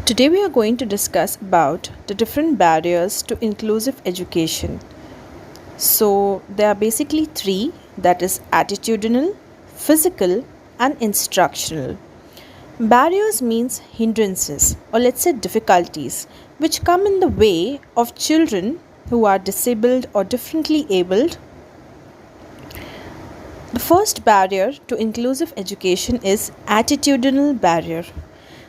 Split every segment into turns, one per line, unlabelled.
Today we are going to discuss about the different barriers to inclusive education. So there are basically three, that is attitudinal, physical and instructional. Barriers means hindrances or let's say difficulties which come in the way of children who are disabled or differently abled. The first barrier to inclusive education is attitudinal barrier.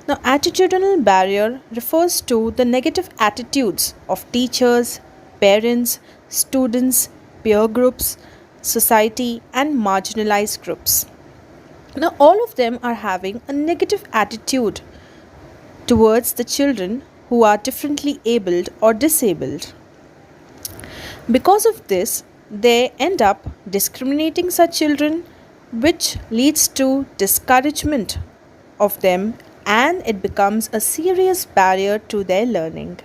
Now, attitudinal barrier refers to the negative attitudes of teachers, parents, students, peer groups, society, and marginalized groups. Now, all of them are having a negative attitude towards the children who are differently abled or disabled. Because of this, they end up discriminating such children, which leads to discouragement of them and it becomes a serious barrier to their learning.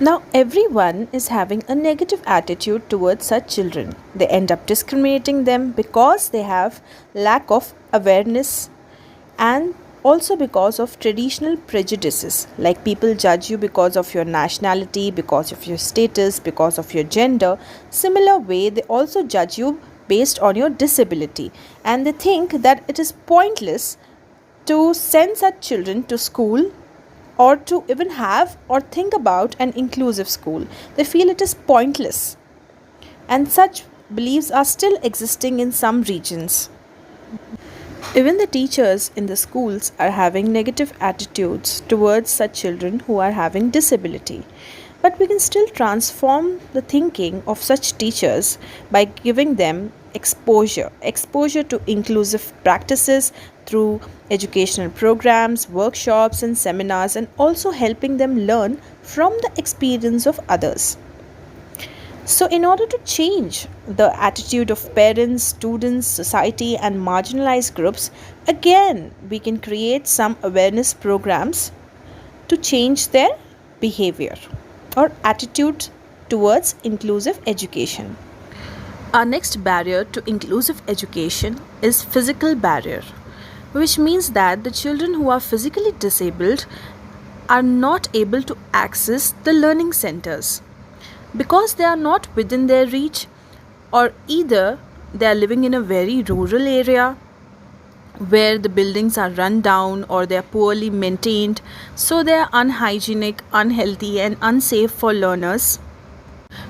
Now, everyone is having a negative attitude towards such children. They end up discriminating them because they have lack of awareness and also because of traditional prejudices, like people judge you because of your nationality, because of your status, because of your gender. Similar way, they also judge you based on your disability, and they think that it is pointless to send such children to school or to even have or think about an inclusive school. They feel it is pointless, and such beliefs are still existing in some regions. Even the teachers in the schools are having negative attitudes towards such children who are having disability. But we can still transform the thinking of such teachers by giving them exposure to inclusive practices through educational programs, workshops, and seminars, and also helping them learn from the experience of others. So, in order to change the attitude of parents, students, society, and marginalized groups, again, we can create some awareness programs to change their behavior or attitude towards inclusive education. Our next barrier to inclusive education is physical barrier, which means that the children who are physically disabled are not able to access the learning centers because they are not within their reach, or either they are living in a very rural area where the buildings are run down or they are poorly maintained, so they are unhygienic, unhealthy, and unsafe for learners.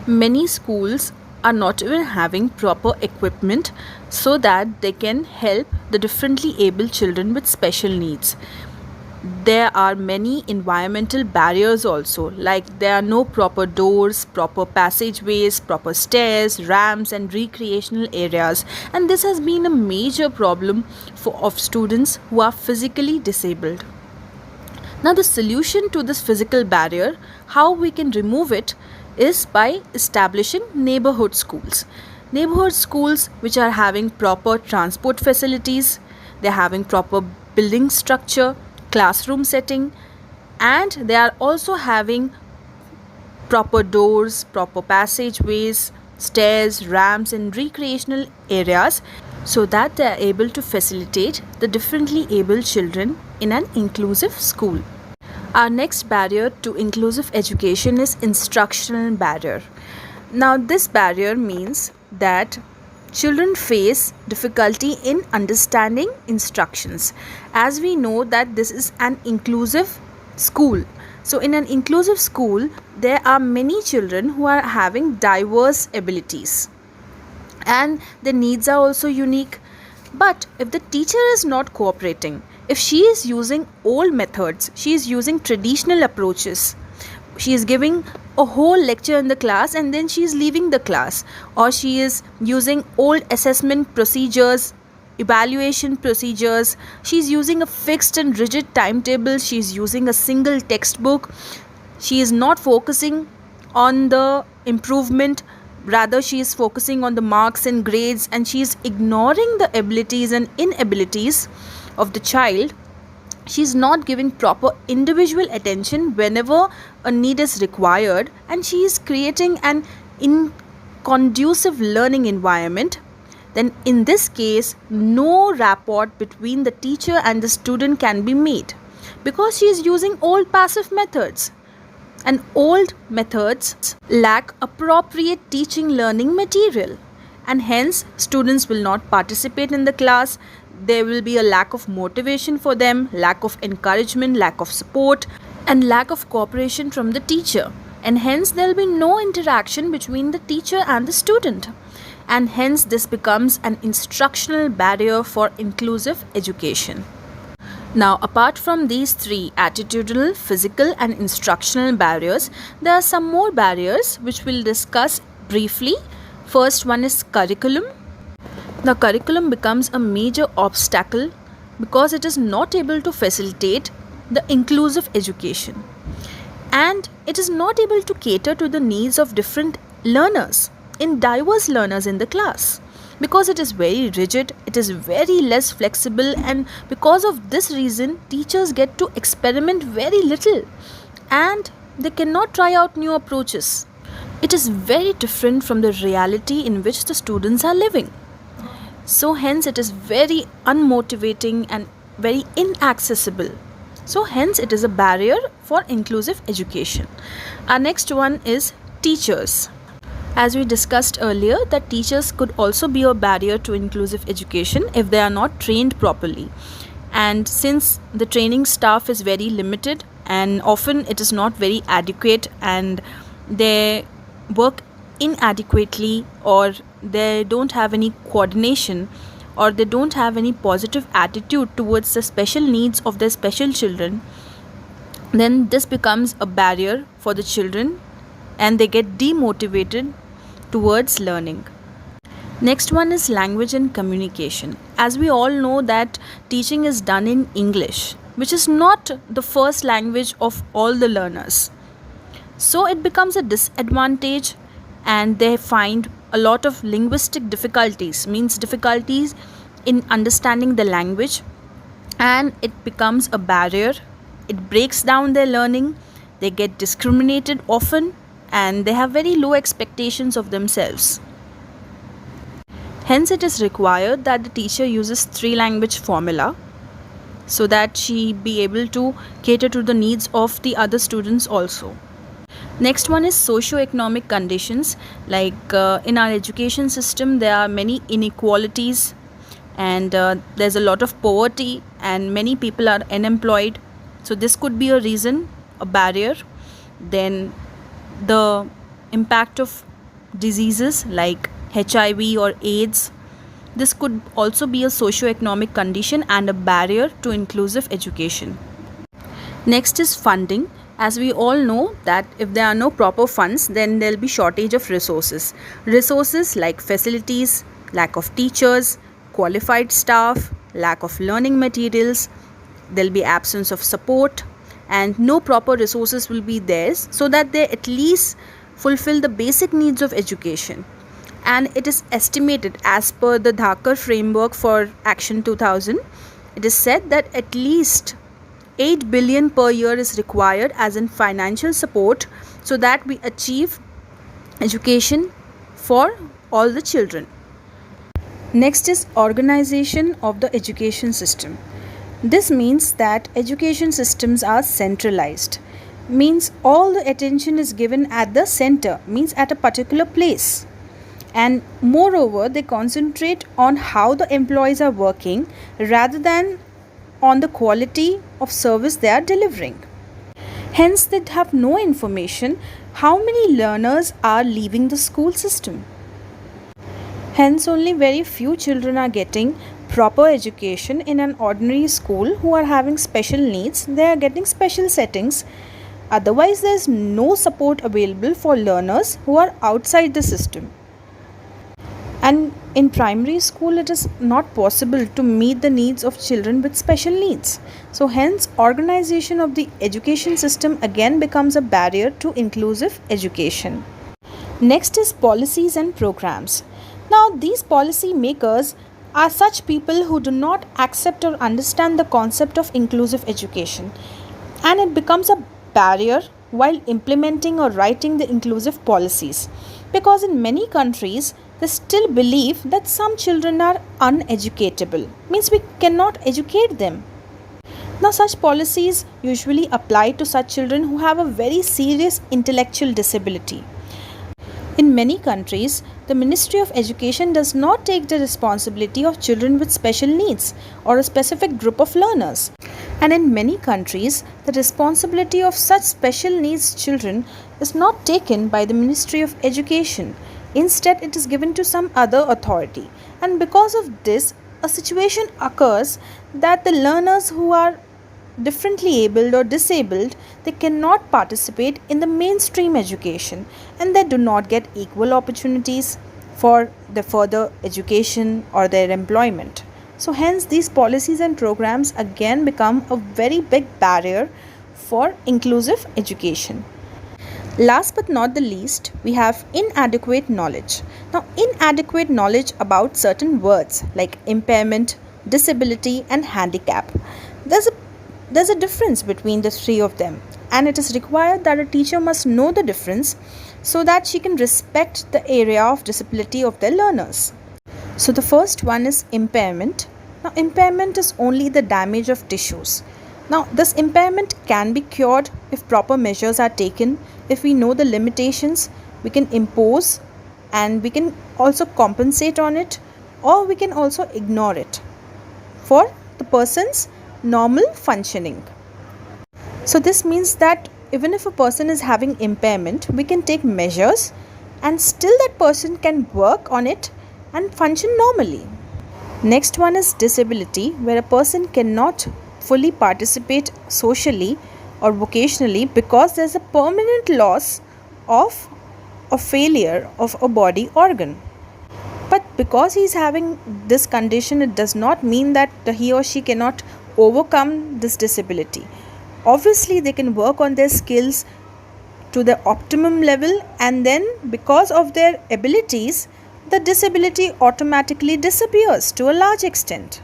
Many schools are not even having proper equipment so that they can help the differently able children with special needs. There are many environmental barriers also, like there are no proper doors, proper passageways, proper stairs, ramps, and recreational areas, and this has been a major problem of students who are physically disabled. Now, the solution to this physical barrier, how we can remove it, is by establishing neighborhood schools. Neighborhood schools which are having proper transport facilities, they are having proper building structure, classroom setting, and they are also having proper doors, proper passageways, stairs, ramps, and recreational areas so that they are able to facilitate the differently able children in an inclusive school. Our next barrier to inclusive education is instructional barrier. Now, this barrier means that children face difficulty in understanding instructions, as we know that this is an inclusive school. So in an inclusive school, there are many children who are having diverse abilities and their needs are also unique. But if the teacher is not cooperating, if she is using old methods, she is using traditional approaches, she is giving a whole lecture in the class and then she is leaving the class, or she is using old assessment procedures, evaluation procedures, she is using a fixed and rigid timetable, she is using a single textbook, she is not focusing on the improvement, rather she is focusing on the marks and grades, and she is ignoring the abilities and inabilities of the child. She is not giving proper individual attention whenever a need is required, and she is creating an inconducive learning environment. Then in this case, no rapport between the teacher and the student can be made, because she is using old passive methods. And old methods lack appropriate teaching learning material, and hence students will not participate in the class. There will be a lack of motivation for them, lack of encouragement, lack of support, and lack of cooperation from the teacher, and hence there will be no interaction between the teacher and the student, and hence this becomes an instructional barrier for inclusive education. Now, apart from these three, attitudinal, physical, and instructional barriers, there are some more barriers which we'll discuss briefly. First one is curriculum. The curriculum becomes a major obstacle because it is not able to facilitate the inclusive education, and it is not able to cater to the needs of different learners, in diverse learners in the class, because it is very rigid, it is very less flexible, and because of this reason teachers get to experiment very little and they cannot try out new approaches. It is very different from the reality in which the students are living, so hence it is very unmotivating and very inaccessible. So hence it is a barrier for inclusive education. Our next one is teachers. As we discussed earlier, that teachers could also be a barrier to inclusive education if they are not trained properly. And since the training staff is very limited and often it is not very adequate, and they work inadequately, or they don't have any coordination, or they don't have any positive attitude towards the special needs of their special children, then this becomes a barrier for the children and they get demotivated towards learning. Next one is language and communication. As we all know that teaching is done in English, which is not the first language of all the learners. So it becomes a disadvantage, and they find a lot of linguistic difficulties, means difficulties in understanding the language, and it becomes a barrier. It breaks down their learning. They get discriminated often, and they have very low expectations of themselves. Hence it is required that the teacher uses three language formula so that she be able to cater to the needs of the other students also. Next one is socio-economic conditions. Like in our education system there are many inequalities, and there's a lot of poverty, and many people are unemployed, so this could be a reason, a barrier. Then the impact of diseases like HIV or AIDS, this could also be a socio-economic condition and a barrier to inclusive education. Next is funding. As we all know that if there are no proper funds, then there will be shortage of resources. Resources like facilities, lack of teachers, qualified staff, lack of learning materials, there will be absence of support, and no proper resources will be there so that they at least fulfill the basic needs of education. And it is estimated, as per the Dhaka framework for Action 2000, it is said that at least 8 billion per year is required as in financial support so that we achieve education for all the children. Next is organization of the education system. This means that education systems are centralized, means all the attention is given at the center, means at a particular place, and moreover they concentrate on how the employees are working rather than on the quality of service they are delivering. Hence they have no information how many learners are leaving the school system. Hence only very few children are getting proper education in an ordinary school. Who are having special needs, they are getting special settings. Otherwise there is no support available for learners who are outside the system. And in primary school it is not possible to meet the needs of children with special needs. So hence organization of the education system again becomes a barrier to inclusive education. Next is policies and programs. Now these policy makers are such people who do not accept or understand the concept of inclusive education, and it becomes a barrier while implementing or writing the inclusive policies, because in many countries they still believe that some children are uneducatable, means we cannot educate them. Now, such policies usually apply to such children who have a very serious intellectual disability. In many countries, the Ministry of Education does not take the responsibility of children with special needs or a specific group of learners. And in many countries, the responsibility of such special needs children is not taken by the Ministry of Education. Instead, it is given to some other authority. And because of this, a situation occurs that the learners who are differently abled or disabled, they cannot participate in the mainstream education and they do not get equal opportunities for the further education or their employment. So hence these policies and programs again become a very big barrier for inclusive education. Last but not the least, we have inadequate knowledge. Now, inadequate knowledge about certain words like impairment, disability, and handicap. There's a difference between the three of them, and it is required that a teacher must know the difference so that she can respect the area of disability of their learners. So, the first one is impairment. Now, impairment is only the damage of tissues. Now, this impairment can be cured if proper measures are taken. If we know the limitations, we can impose and we can also compensate on it, or we can also ignore it for the person's normal functioning. So, this means that even if a person is having impairment, we can take measures and still that person can work on it and function normally. Next one is disability, where a person cannot fully participate socially or vocationally because there's a permanent loss of a failure of a body organ. But because he's having this condition, it does not mean that he or she cannot overcome this disability. Obviously, they can work on their skills to the optimum level, and then because of their abilities, the disability automatically disappears to a large extent.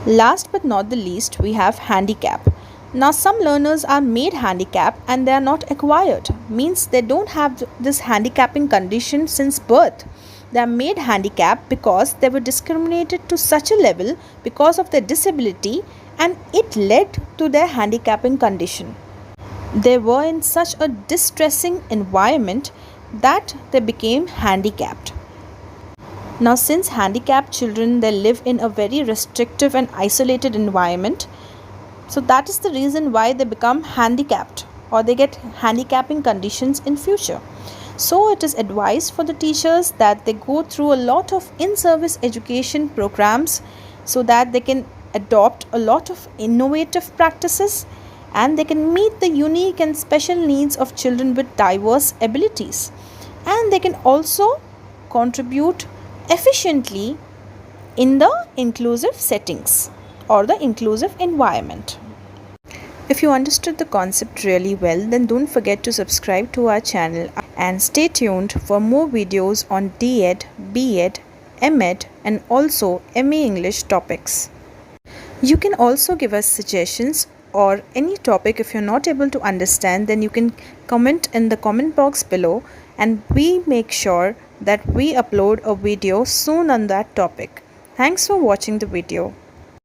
Last but not the least, we have handicap. Now, some learners are made handicapped and they are not acquired, means they don't have this handicapping condition since birth. They are made handicapped because they were discriminated to such a level because of their disability, and it led to their handicapping condition. They were in such a distressing environment that they became handicapped. Now, since handicapped children, they live in a very restrictive and isolated environment, so that is the reason why they become handicapped or they get handicapping conditions in future. So it is advised for the teachers that they go through a lot of in-service education programs so that they can adopt a lot of innovative practices and they can meet the unique and special needs of children with diverse abilities, and they can also contribute efficiently in the inclusive settings or the inclusive environment. If you understood the concept really well, then don't forget to subscribe to our channel and stay tuned for more videos on D.ed, b.ed, m.ed and also MA English topics. You can also give us suggestions or any topic. If you're not able to understand, then you can comment in the comment box below and we make sure that we upload a video soon on that topic. Thanks for watching the video.